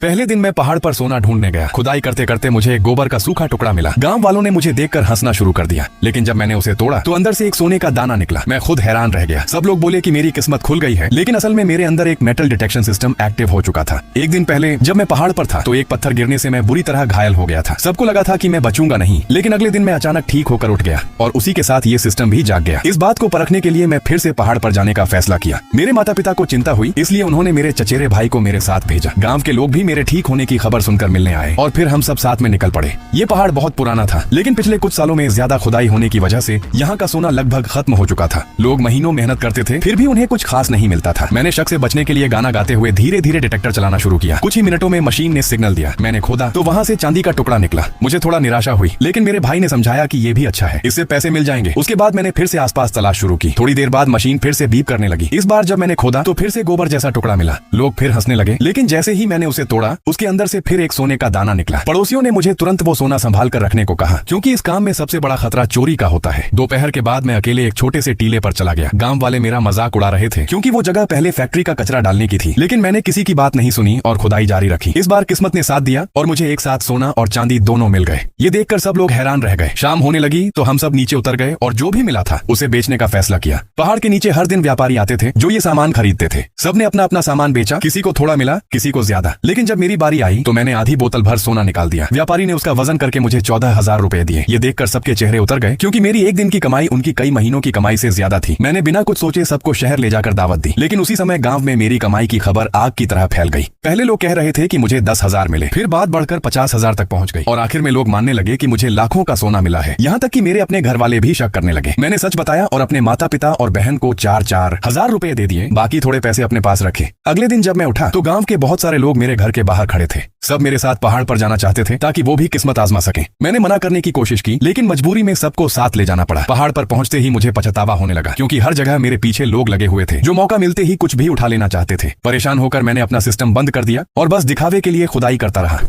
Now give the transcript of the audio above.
पहले दिन मैं पहाड़ पर सोना ढूंढने गया। खुदाई करते करते मुझे एक गोबर का सूखा टुकड़ा मिला। गांव वालों ने मुझे देखकर हंसना शुरू कर दिया, लेकिन जब मैंने उसे तोड़ा तो अंदर से एक सोने का दाना निकला। मैं खुद हैरान रह गया। सब लोग बोले कि मेरी किस्मत खुल गई है, लेकिन असल में मेरे अंदर एक मेटल डिटेक्शन सिस्टम एक्टिव हो चुका था। एक दिन पहले जब मैं पहाड़ पर था तो एक पत्थर गिरने से मैं बुरी तरह घायल हो गया था। सबको लगा था कि मैं बचूंगा नहीं, लेकिन अगले दिन मैं अचानक ठीक होकर उठ गया और उसी के साथ ये सिस्टम भी जाग गया। इस बात को परखने के लिए मैं फिर से पहाड़ पर जाने का फैसला किया। मेरे माता पिता को चिंता हुई, इसलिए उन्होंने मेरे चचेरे भाई को मेरे साथ भेजा। गांव के लोग भी मेरे ठीक होने की खबर सुनकर मिलने आए और फिर हम सब साथ में निकल पड़े। ये पहाड़ बहुत पुराना था, लेकिन पिछले कुछ सालों में ज्यादा खुदाई होने की वजह से यहाँ का सोना लगभग खत्म हो चुका था। लोग महीनों मेहनत करते थे, फिर भी उन्हें कुछ खास नहीं मिलता था। मैंने शक से बचने के लिए गाना गाते हुए धीरे धीरे डिटेक्टर चलाना शुरू किया। कुछ ही मिनटों में मशीन ने सिग्नल दिया। मैंने खोदा तो वहाँ से चांदी का टुकड़ा निकला। मुझे थोड़ा निराशा हुई, लेकिन मेरे भाई ने समझाया कि ये भी अच्छा है, इससे पैसे मिल जाएंगे। उसके बाद मैंने फिर से आसपास तलाश शुरू की। थोड़ी देर बाद मशीन फिर से बीप करने लगी। इस बार जब मैंने खोदा तो फिर से गोबर जैसा टुकड़ा मिला। लोग फिर हंसने लगे, लेकिन जैसे ही मैंने उसे तोड़ा उसके अंदर से फिर एक सोने का दाना निकला। पड़ोसियों ने मुझे तुरंत वो सोना संभाल कर रखने को कहा, क्योंकि इस काम में सबसे बड़ा खतरा चोरी का होता है। दोपहर के बाद मैं अकेले एक छोटे से टीले पर चला गया। गांव वाले मेरा मजाक उड़ा रहे थे, क्योंकि वो जगह पहले फैक्ट्री का कचरा डालने की थी, लेकिन मैंने किसी की बात नहीं सुनी और खुदाई जारी रखी। इस बार किस्मत ने साथ दिया और मुझे एक साथ सोना और चांदी दोनों मिल गए। ये देखकर सब लोग हैरान रह गए। शाम होने लगी तो हम सब नीचे उतर गए और जो भी मिला था उसे बेचने का फैसला किया। पहाड़ के नीचे हर दिन व्यापारी आते थे जो ये सामान खरीदते थे। सबने अपना अपना सामान बेचा, किसी को थोड़ा मिला, किसी को ज्यादा। लेकिन जब मेरी बारी आई तो मैंने आधी बोतल भर सोना निकाल दिया। व्यापारी ने उसका वजन करके मुझे 14,000 रुपए दिए। ये देखकर सबके चेहरे उतर गए, क्योंकि मेरी एक दिन की कमाई उनकी कई महीनों की कमाई से ज्यादा थी। मैंने बिना कुछ सोचे सबको शहर ले जाकर दावत दी, लेकिन उसी समय गांव में मेरी कमाई की खबर आग की तरह फैल गई। पहले लोग कह रहे थे कि मुझे 10,000 मिले, फिर बात बढ़कर 50,000 तक पहुंच गई और आखिर में लोग मानने लगे कि मुझे लाखों का सोना मिला है। यहाँ तक कि मेरे अपने घर वाले भी शक करने लगे। मैंने सच बताया और अपने माता पिता और बहन को 4-4 हजार रुपए दे दिए, बाकी थोड़े पैसे अपने पास रखे। अगले दिन जब मैं उठा तो गांव के बहुत सारे लोग मेरे घर के बाहर खड़े थे। सब मेरे साथ पहाड़ पर जाना चाहते थे ताकि वो भी किस्मत आजमा सकें। मैंने मना करने की कोशिश की, लेकिन मजबूरी में सबको साथ ले जाना पड़ा। पहाड़ पर पहुंचते ही मुझे पछतावा होने लगा, क्योंकि हर जगह मेरे पीछे लोग लगे हुए थे जो मौका मिलते ही कुछ भी उठा लेना चाहते थे। परेशान होकर मैंने अपना सिस्टम बंद कर दिया और बस दिखावे के लिए खुदाई करता रहा।